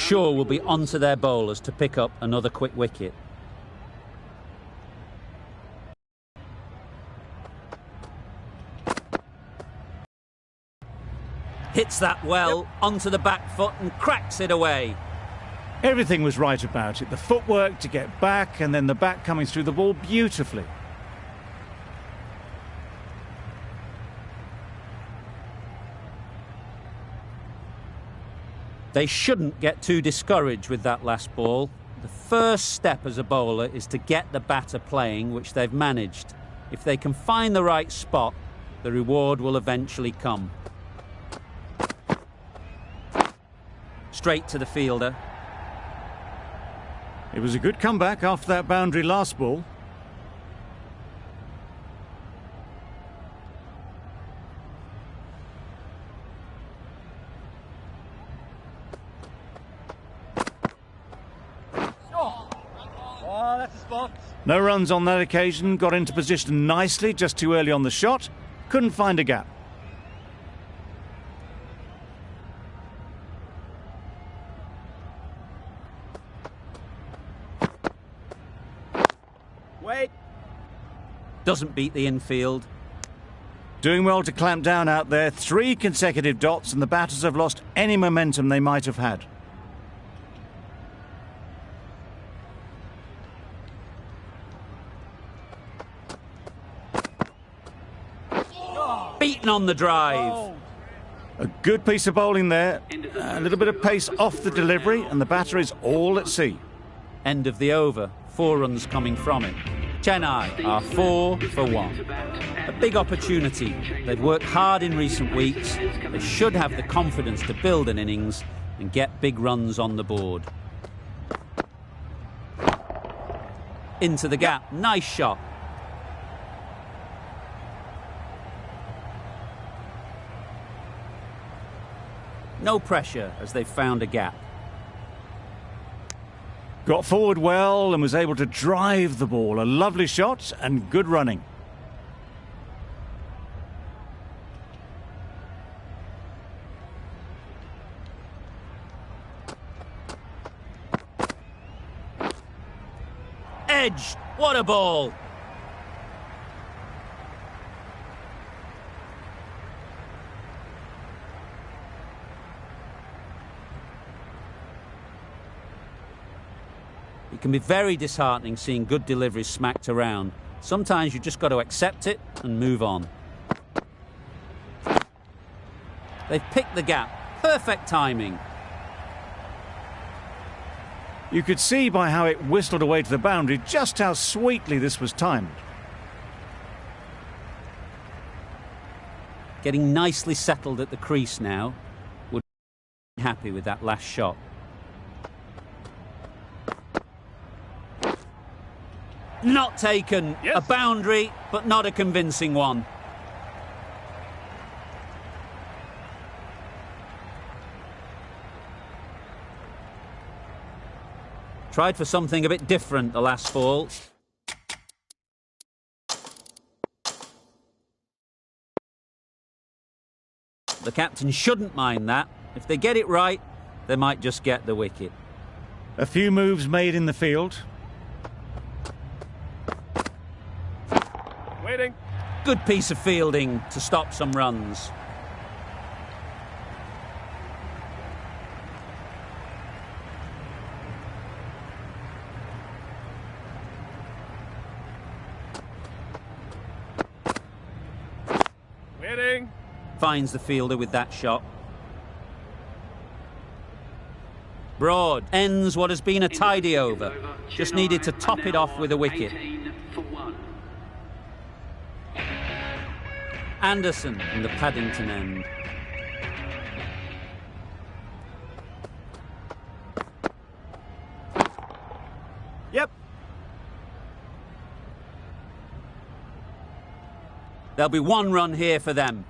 sure will be onto their bowlers to pick up another quick wicket. Hits that well, onto the back foot and cracks it away. Everything was right about it. The footwork to get back and then the bat coming through the ball beautifully. They shouldn't get too discouraged with that last ball. The first step as a bowler is to get the batter playing, which they've managed. If they can find the right spot, the reward will eventually come. Straight to the fielder. It was a good comeback after that boundary last ball. No runs on that occasion, got into position nicely, just too early on the shot, couldn't find a gap. Wait. Doesn't beat the infield. Doing well to clamp down out there, 3 consecutive dots and the batters have lost any momentum they might have had. Beaten on the drive. A good piece of bowling there. A little bit of pace off the delivery and the batter is all at sea. End of the over. 4 runs coming from it. Chennai are 4 for 1. A big opportunity. They've worked hard in recent weeks. They should have the confidence to build an innings and get big runs on the board. Into the gap. Nice shot. No pressure as they've found a gap. Got forward well and was able to drive the ball. A lovely shot and good running. Edged. What a ball. It can be very disheartening seeing good deliveries smacked around. Sometimes you've just got to accept it and move on. They've picked the gap. Perfect timing. You could see by how it whistled away to the boundary just how sweetly this was timed. Getting nicely settled at the crease now. Would be happy with that last shot. Not taken. Yes. A boundary, but not a convincing one. Tried for something a bit different the last ball. The captain shouldn't mind that. If they get it right, they might just get the wicket. A few moves made in the field. Waiting. Good piece of fielding to stop some runs. Waiting. Finds the fielder with that shot. Broad ends what has been a tidy over. Just needed to top it off with a wicket. Anderson in the Paddington end. Yep. There'll be 1 run here for them.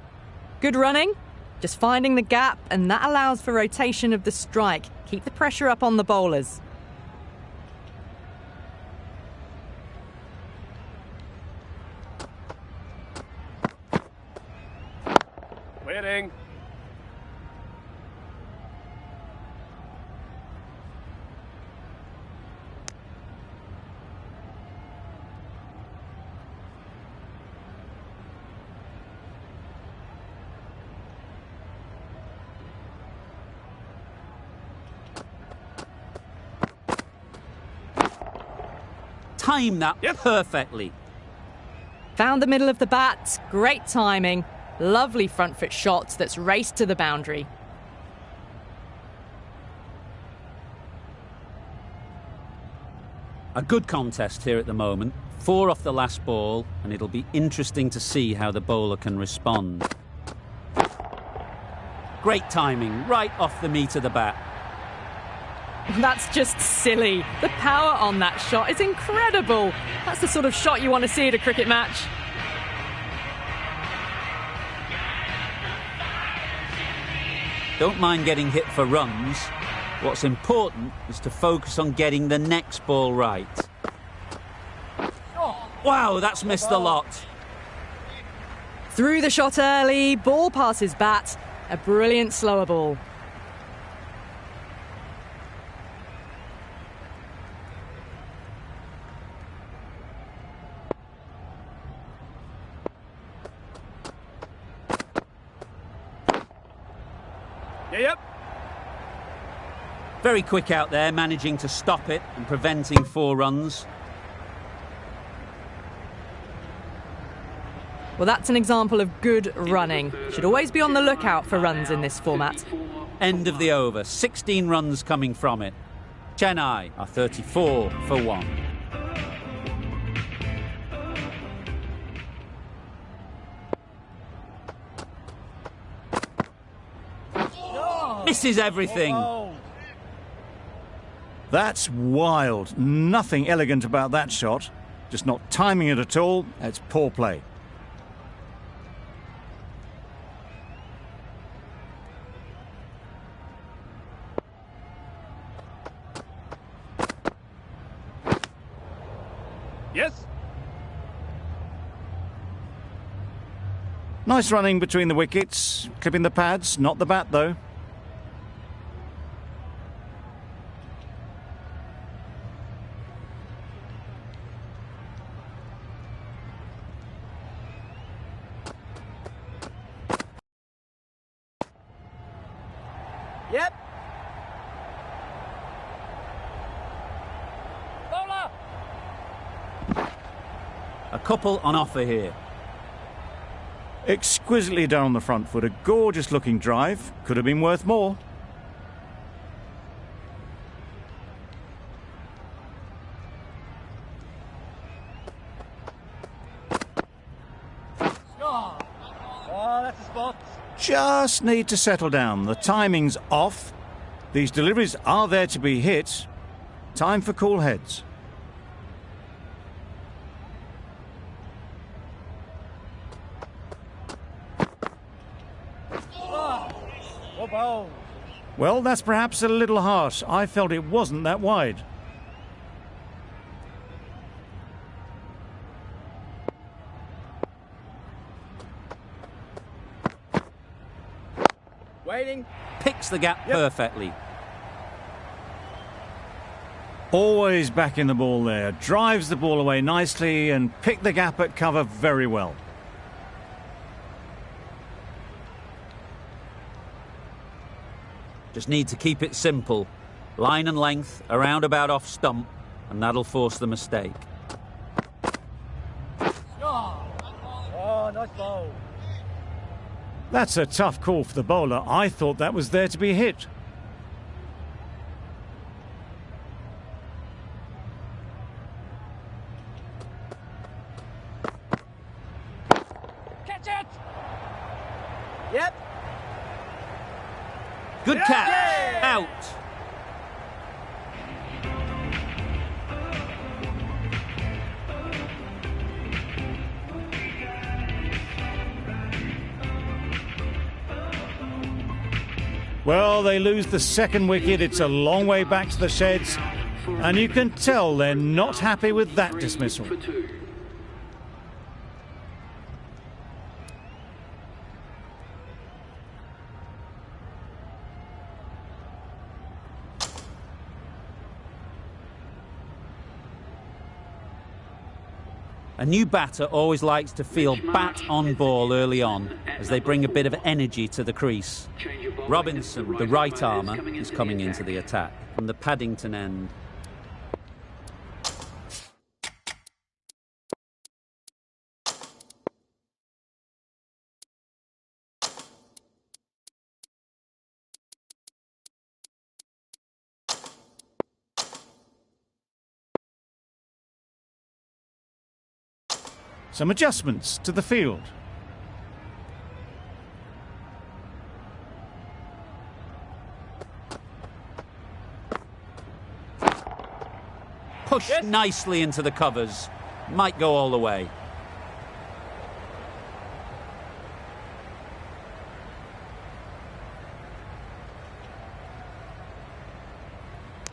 Good running. Just finding the gap, and that allows for rotation of the strike. Keep the pressure up on the bowlers. Waiting. timed that perfectly. Found the middle of the bat, great timing. Lovely front foot shot that's raced to the boundary. A good contest here at the moment. 4 off the last ball, and it'll be interesting to see how the bowler can respond. Great timing, right off the meat of the bat. That's just silly. The power on that shot is incredible. That's the sort of shot you want to see at a cricket match. Don't mind getting hit for runs. What's important is to focus on getting the next ball right. Wow, that's missed the lot. Through the shot early, ball passes bat. A brilliant slower ball. Yep. Very quick out there, managing to stop it and preventing 4 runs. Well, that's an example of good running. Should always be on the lookout for runs in this format. End of the over, 16 runs coming from it. Chennai are 34 for 1. Misses everything. That's wild. Nothing elegant about that shot. Just not timing it at all. It's poor play. Yes. Nice running between the wickets. Clipping the pads, not the bat though. Yep. Bowler. A couple on offer here. Exquisitely done on the front foot. A gorgeous looking drive. Could have been worth more. Oh, that's a spot. Just need to settle down. The timing's off. These deliveries are there to be hit. Time for cool heads. Well, that's perhaps a little harsh. I felt it wasn't that wide. Waiting. Picks the gap perfectly. Always back in the ball there. Drives the ball away nicely and picked the gap at cover very well. Just need to keep it simple. Line and length, around about off stump, and that'll force the mistake. Oh, nice ball. That's a tough call for the bowler. I thought that was there to be hit. Catch it. Yep. Good catch. Yeah! Out. Well, they lose the second wicket. It's a long way back to the sheds. And you can tell they're not happy with that dismissal. A new batter always likes to feel bat on ball early on as they bring a bit of energy to the crease. Robinson, the right armer, is coming into the attack from the Paddington end. Some adjustments to the field. Pushed nicely into the covers. Might go all the way.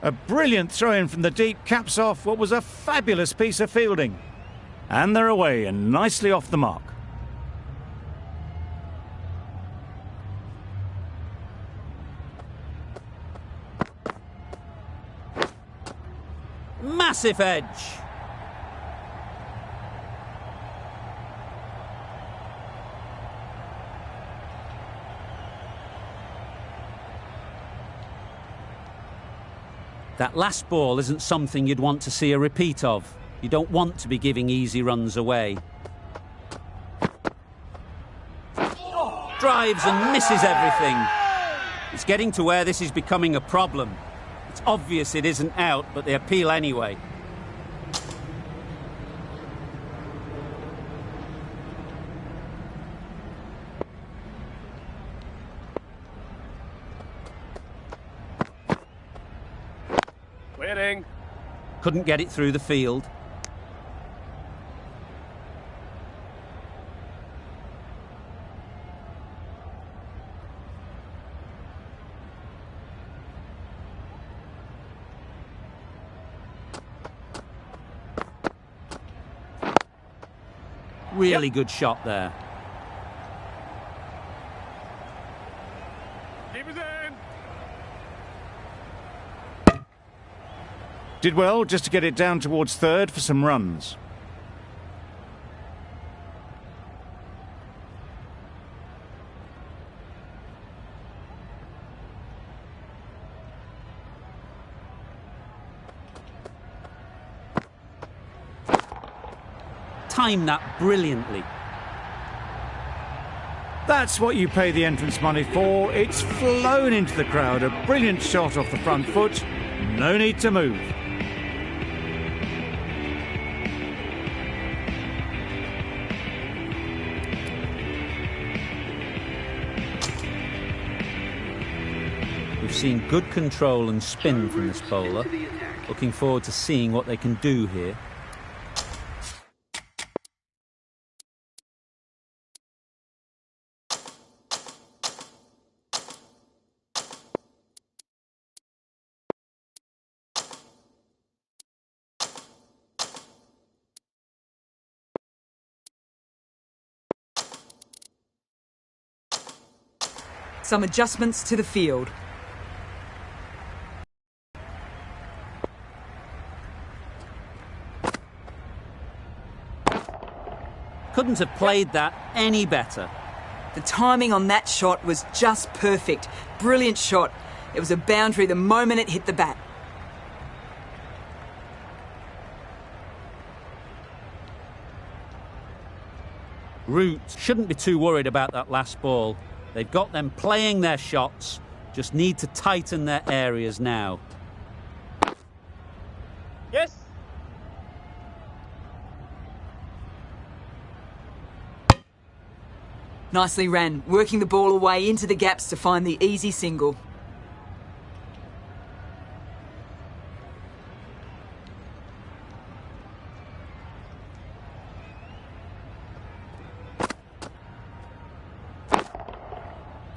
A brilliant throw-in from the deep caps off what was a fabulous piece of fielding. And they're away and nicely off the mark. Massive edge. That last ball isn't something you'd want to see a repeat of. You don't want to be giving easy runs away. Drives and misses everything. It's getting to where this is becoming a problem. It's obvious it isn't out, but they appeal anyway. Waiting. Couldn't get it through the field. Really good shot there. Keep it in. Did well just to get it down towards third for some runs. Timed that brilliantly. That's what you pay the entrance money for. It's flown into the crowd. A brilliant shot off the front foot. No need to move. We've seen good control and spin from this bowler. Looking forward to seeing what they can do here. Some adjustments to the field. Couldn't have played that any better. The timing on that shot was just perfect. Brilliant shot. It was a boundary the moment it hit the bat. Root shouldn't be too worried about that last ball. They've got them playing their shots, just need to tighten their areas now. Yes. Nicely ran, working the ball away into the gaps to find the easy single.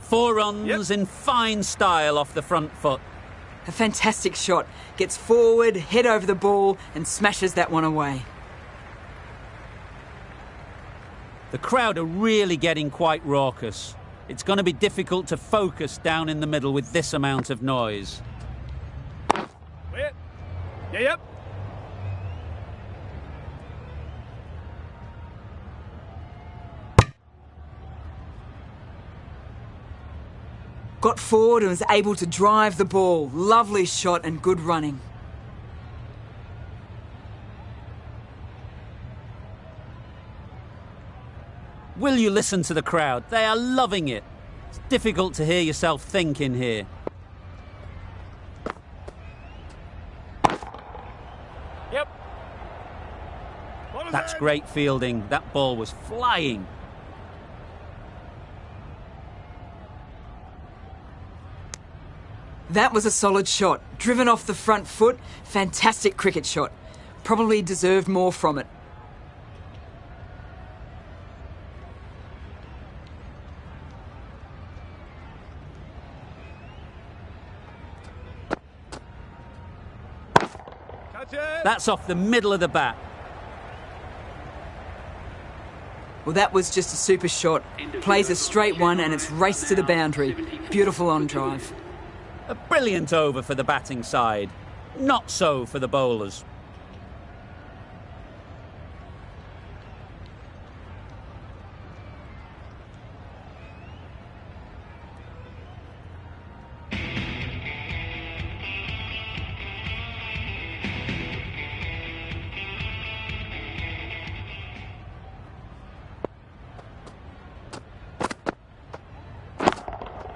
Four runs in fine style off the front foot. A fantastic shot. Gets forward, head over the ball and smashes that one away. The crowd are really getting quite raucous. It's going to be difficult to focus down in the middle with this amount of noise. Wait. Yep. Got forward and was able to drive the ball. Lovely shot and good running. Will you listen to the crowd? They are loving it. It's difficult to hear yourself think in here. Yep. That's great fielding. That ball was flying. That was a solid shot. Driven off the front foot. Fantastic cricket shot. Probably deserved more from it. That's off the middle of the bat. Well, that was just a super shot. Plays a straight one and it's raced to the boundary. Beautiful on drive. A brilliant over for the batting side. Not so for the bowlers.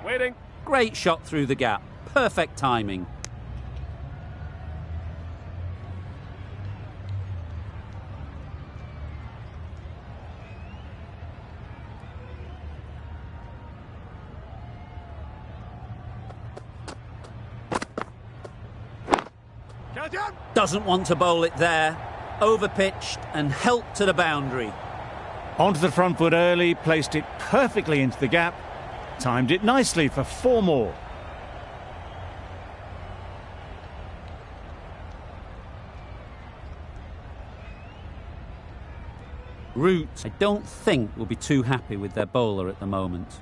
Waiting. Great shot through the gap. Perfect timing. Doesn't want to bowl it there. Overpitched and helped to the boundary. Onto the front foot early, placed it perfectly into the gap. Timed it nicely for 4 more. Root, I don't think, will be too happy with their bowler at the moment.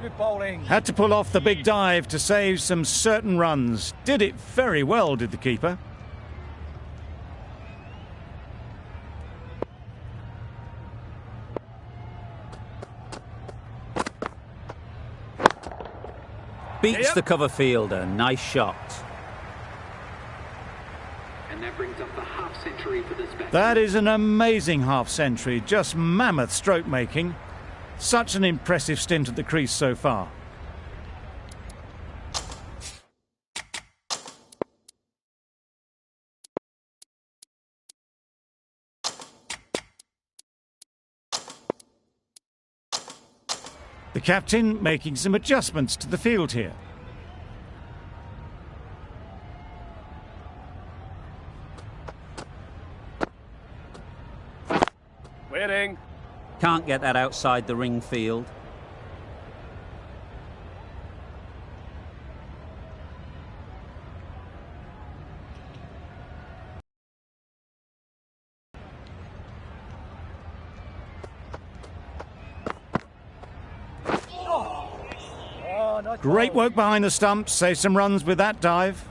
Good bowling. Had to pull off the big dive to save some certain runs. Did it very well, did the keeper. Beats the cover fielder. Nice shot. And that brings up the half century for this batsman. That is an amazing half century. Just mammoth stroke making. Such an impressive stint at the crease so far. The captain making some adjustments to the field here. Waiting. Can't get that outside the ring field. Great work behind the stumps. Save some runs with that dive.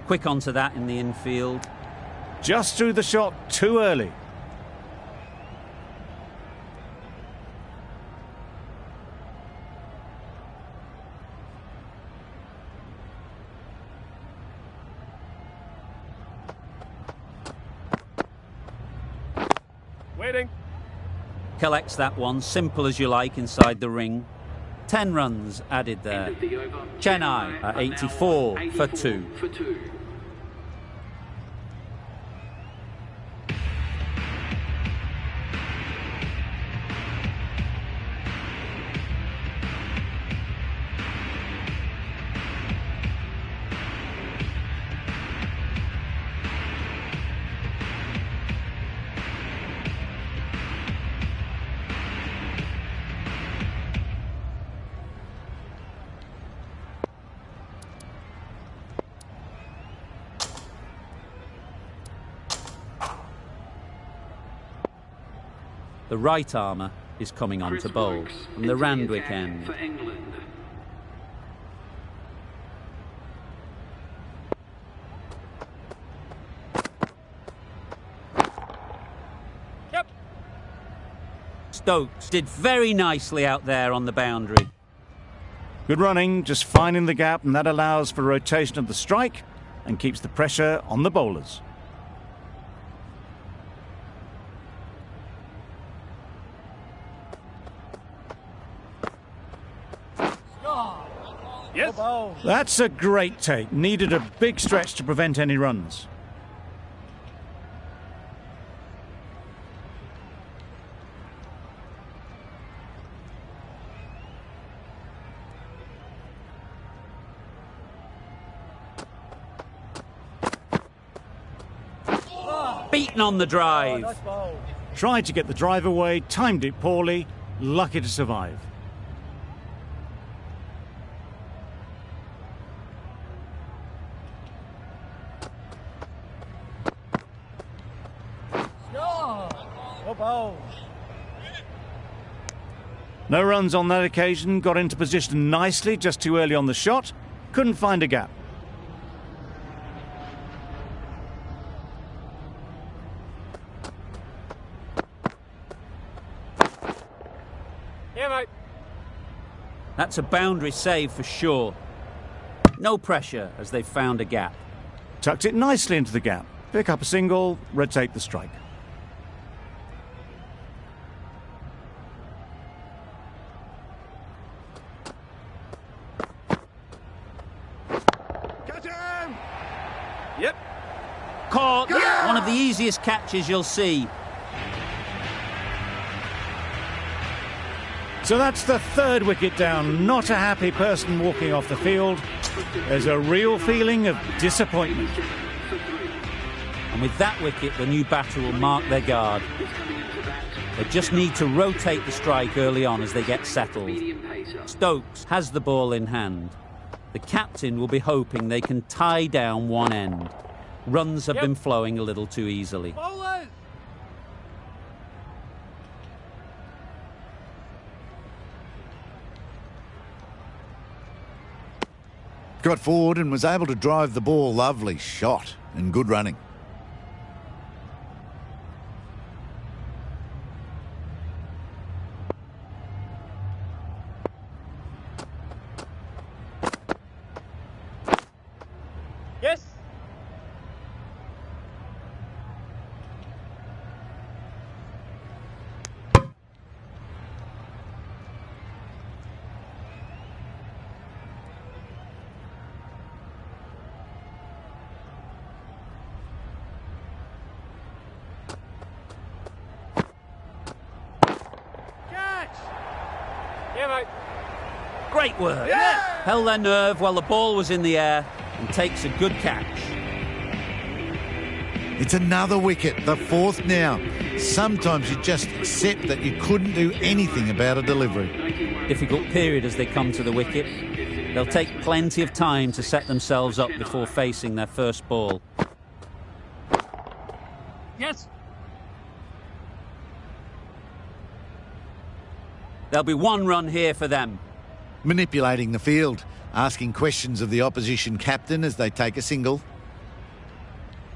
Quick onto that in the infield. Just threw the shot too early. Waiting. Collects that one, simple as you like, inside the ring. 10 runs added there. End of the over. Chennai are 84 for 2. For 2. The right armour is coming on to bowl from the Randwick end. For England. Yep. Stokes did very nicely out there on the boundary. Good running, just finding the gap, and that allows for rotation of the strike and keeps the pressure on the bowlers. Yes. That's a great take. Needed a big stretch to prevent any runs. Beaten on the drive. Nice ball. Tried to get the drive away, timed it poorly, lucky to survive. Good ball. No runs on that occasion, got into position nicely, just too early on the shot, couldn't find a gap. Yeah, mate. That's a boundary save for sure. No pressure as they found a gap. Tucked it nicely into the gap. Pick up a single, rotate the strike. Yep. Caught. One of the easiest catches you'll see. So that's the third wicket down. Not a happy person walking off the field. There's a real feeling of disappointment. And with that wicket, the new batter will mark their guard. They just need to rotate the strike early on as they get settled. Stokes has the ball in hand. The captain will be hoping they can tie down one end. Runs have been flowing a little too easily. Bowlers. Got forward and was able to drive the ball. Lovely shot and good running. Yes. Catch. Yeah, mate. Great work. Yeah. Held their nerve while the ball was in the air and takes a good catch. It's another wicket, the fourth now. Sometimes you just accept that you couldn't do anything about a delivery. Difficult period as they come to the wicket. They'll take plenty of time to set themselves up before facing their first ball. Yes. There'll be one run here for them. Manipulating the field, asking questions of the opposition captain as they take a single.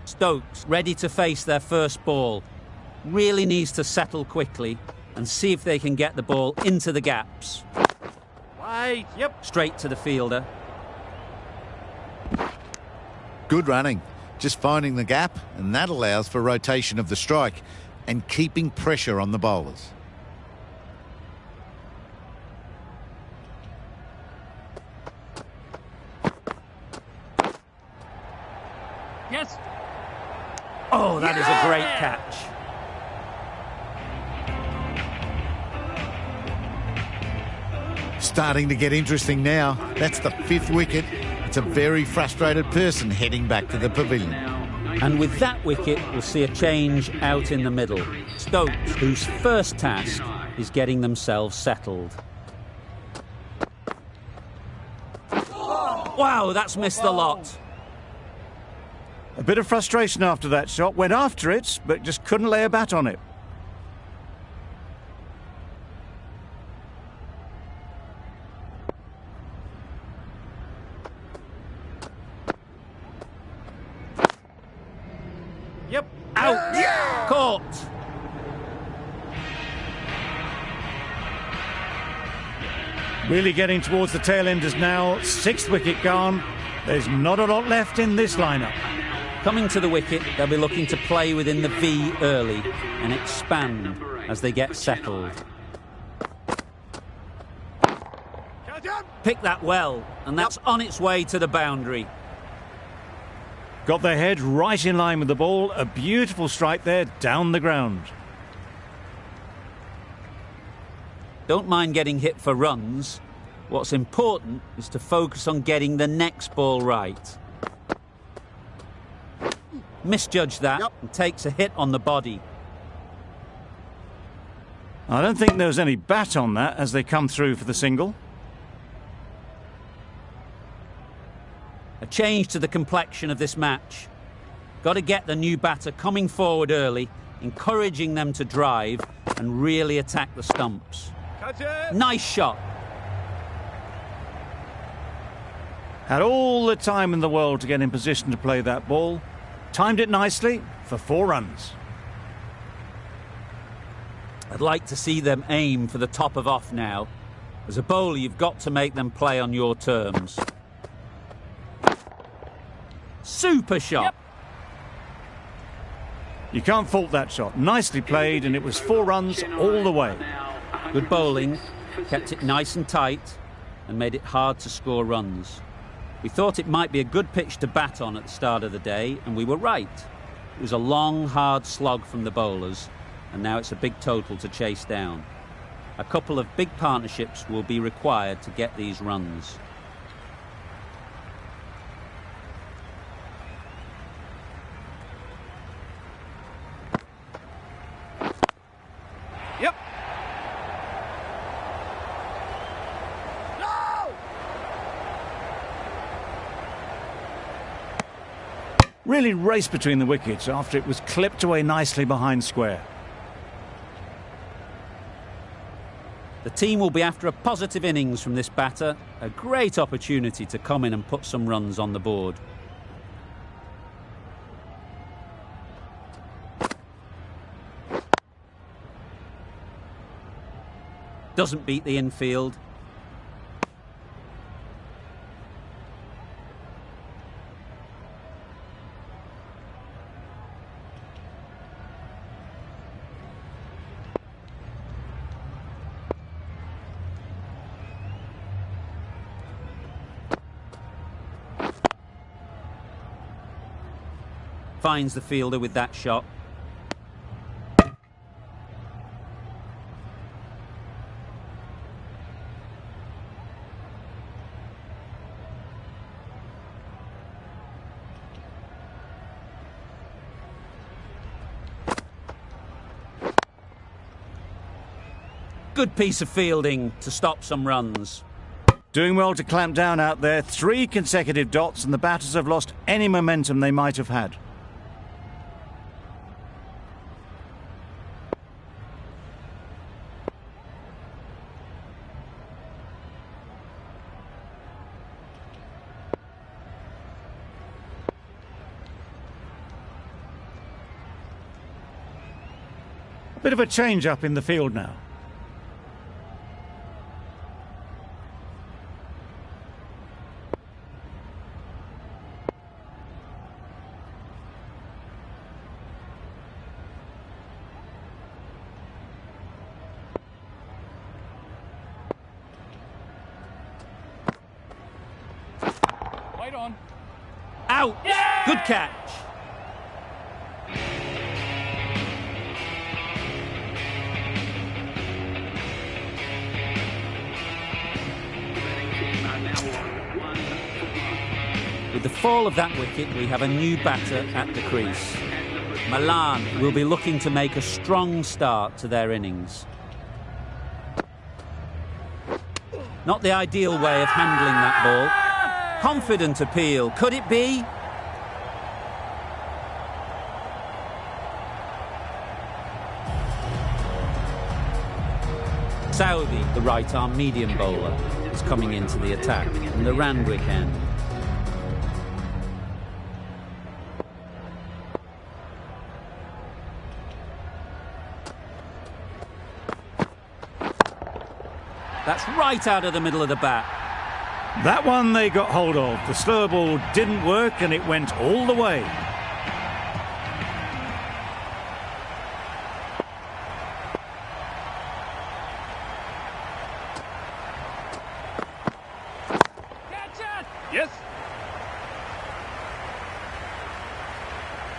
Stokes ready to face their first ball. Really needs to settle quickly and see if they can get the ball into the gaps. Wait. Yep. Straight to the fielder. Good running, just finding the gap, and that allows for rotation of the strike. and keeping pressure on the bowlers. Yes. Oh, that is a great catch. Starting to get interesting now. That's the 5th wicket. It's a very frustrated person heading back to the pavilion. And with that wicket, we'll see a change out in the middle. Stokes, whose first task is getting themselves settled. Wow, that's missed the lot. A bit of frustration after that shot. Went after it, but just couldn't lay a bat on it. Yep. Out. Yeah. Caught. Really getting towards the tail enders now. 6th wicket gone. There's not a lot left in this lineup. Coming to the wicket, they'll be looking to play within the V early and expand as they get settled. Pick that well, and that's on its way to the boundary. Got their head right in line with the ball. A beautiful strike there down the ground. Don't mind getting hit for runs. What's important is to focus on getting the next ball right. Misjudged that and takes a hit on the body. I don't think there was any bat on that as they come through for the single. A change to the complexion of this match. Got to get the new batter coming forward early, encouraging them to drive and really attack the stumps. Nice shot. Had all the time in the world to get in position to play that ball. Timed it nicely for 4 runs. I'd like to see them aim for the top of off now. As a bowler, you've got to make them play on your terms. Super shot. Yep. You can't fault that shot. Nicely played, and it was 4 runs all the way. Good bowling, kept it nice and tight, and made it hard to score runs. We thought it might be a good pitch to bat on at the start of the day, and we were right. It was a long, hard slog from the bowlers, and now it's a big total to chase down. A couple of big partnerships will be required to get these runs. Yep. Really raced between the wickets after it was clipped away nicely behind square. The team will be after a positive innings from this batter, a great opportunity to come in and put some runs on the board. Doesn't beat the infield. Finds the fielder with that shot. Good piece of fielding to stop some runs. Doing well to clamp down out there. 3 consecutive dots, and the batters have lost any momentum they might have had. Bit of a change up in the field now. Right on. Out! Good catch. With the fall of that wicket, we have a new batter at the crease. Malan will be looking to make a strong start to their innings. Not the ideal way of handling that ball. Confident appeal. Could it be? Saudi, the right-arm medium bowler, is coming into the attack from the Randwick end. That's right out of the middle of the bat. That one they got hold of. The slower ball didn't work and it went all the way. Catch it! Yes.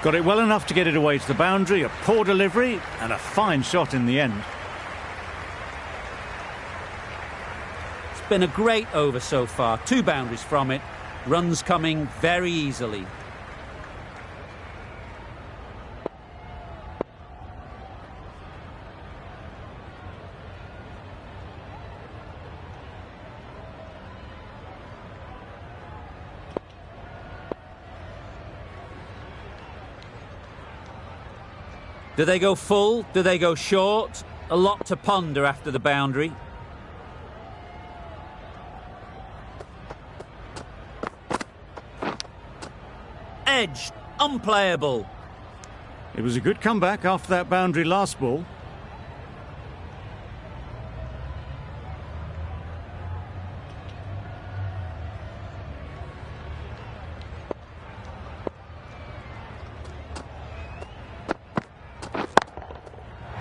Got it well enough to get it away to the boundary. A poor delivery and a fine shot in the end. Been a great over so far. 2 boundaries from it. Runs coming very easily. Do they go full? Do they go short? A lot to ponder after the boundary. Edged, unplayable. It was a good comeback after that boundary last ball.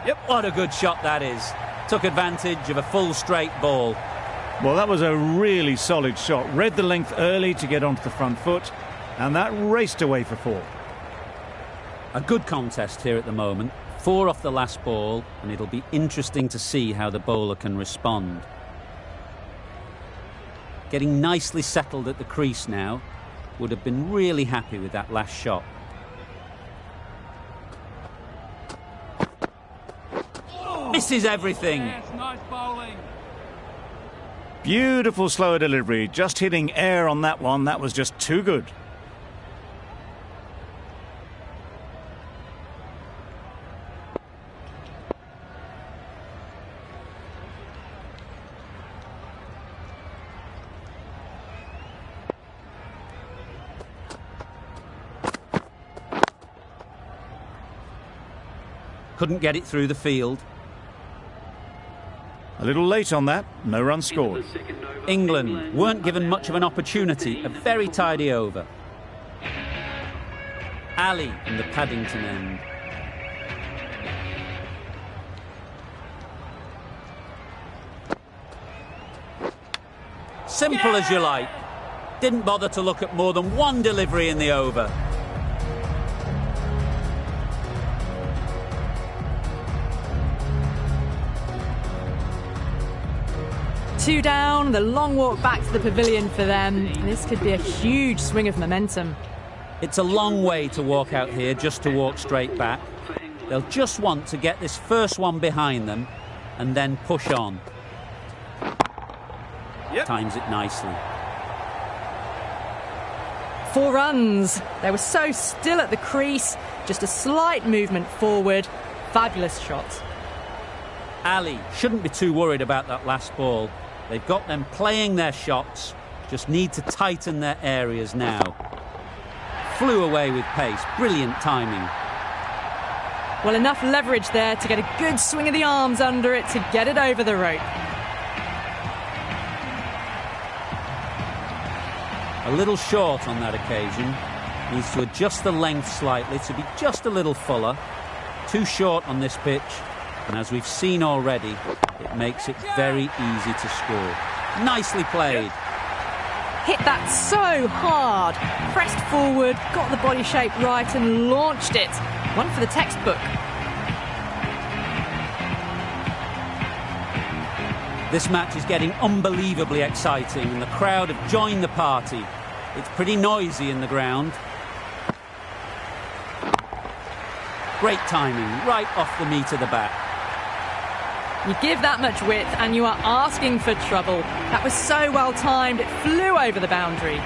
Yep, what a good shot that is. Took advantage of a full straight ball. Well, that was a really solid shot. Read the length early to get onto the front foot, and that raced away for 4. A good contest here at the moment. 4 off the last ball, and it'll be interesting to see how the bowler can respond. Getting nicely settled at the crease now. Would have been really happy with that last shot. Misses everything. Yes, nice bowling. Beautiful slower delivery. Just hitting air on that one. That was just too good. Couldn't get it through the field. A little late on that. No run scored. England weren't given much of an opportunity. A very tidy over. Ali in the Paddington end. Simple as you like. Didn't bother to look at more than one delivery in the over. Two down, the long walk back to the pavilion for them. This could be a huge swing of momentum. It's a long way to walk out here just to walk straight back. They'll just want to get this first one behind them and then push on. Yep. Times it nicely. 4 runs. They were so still at the crease. Just a slight movement forward. Fabulous shot. Ali shouldn't be too worried about that last ball. They've got them playing their shots. Just need to tighten their areas now. Flew away with pace. Brilliant timing. Well, enough leverage there to get a good swing of the arms under it to get it over the rope. A little short on that occasion. Needs to adjust the length slightly to be just a little fuller. Too short on this pitch. And as we've seen already, it makes it very easy to score. Nicely played. hit that so hard. Pressed forward, got the body shape right and launched it. One for the textbook. This match is getting unbelievably exciting and the crowd have joined the party. It's pretty noisy in the ground. Great timing, right off the meat of the bat. You give that much width and you are asking for trouble. That was so well timed, it flew over the boundary.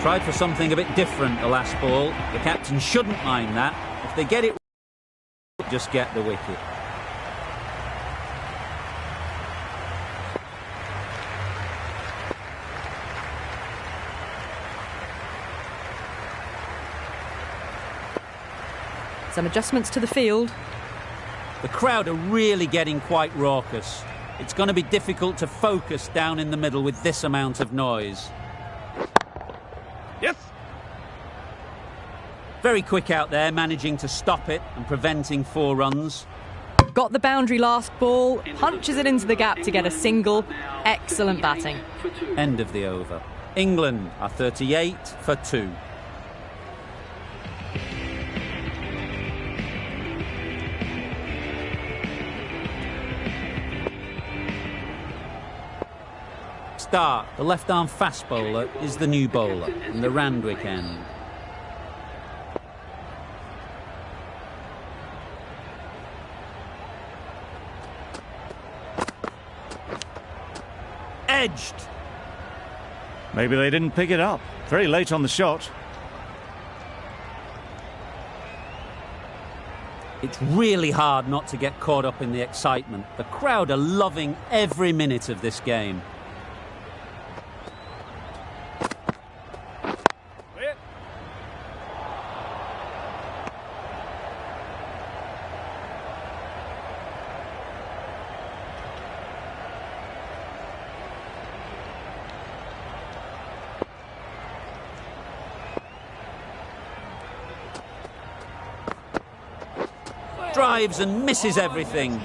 Tried for something a bit different the last ball. The captain shouldn't mind that. If they get it, just get the wicket. Some adjustments to the field. The crowd are really getting quite raucous. It's going to be difficult to focus down in the middle with this amount of noise. Yes. Very quick out there, managing to stop it and preventing 4 runs. Got the boundary last ball, punches it into the gap to get a single. Excellent batting. End of the over. England are 38 for 2. Stark, the left-arm fast bowler, is the new bowler from the Randwick end. Edged. Maybe they didn't pick it up. Very late on the shot. It's really hard not to get caught up in the excitement. The crowd are loving every minute of this game. Drives and misses everything.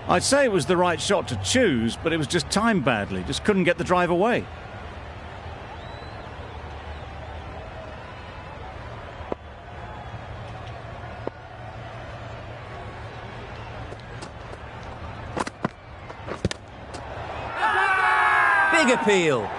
I'd say it was the right shot to choose, but it was just timed badly. Just couldn't get the drive away. Big appeal.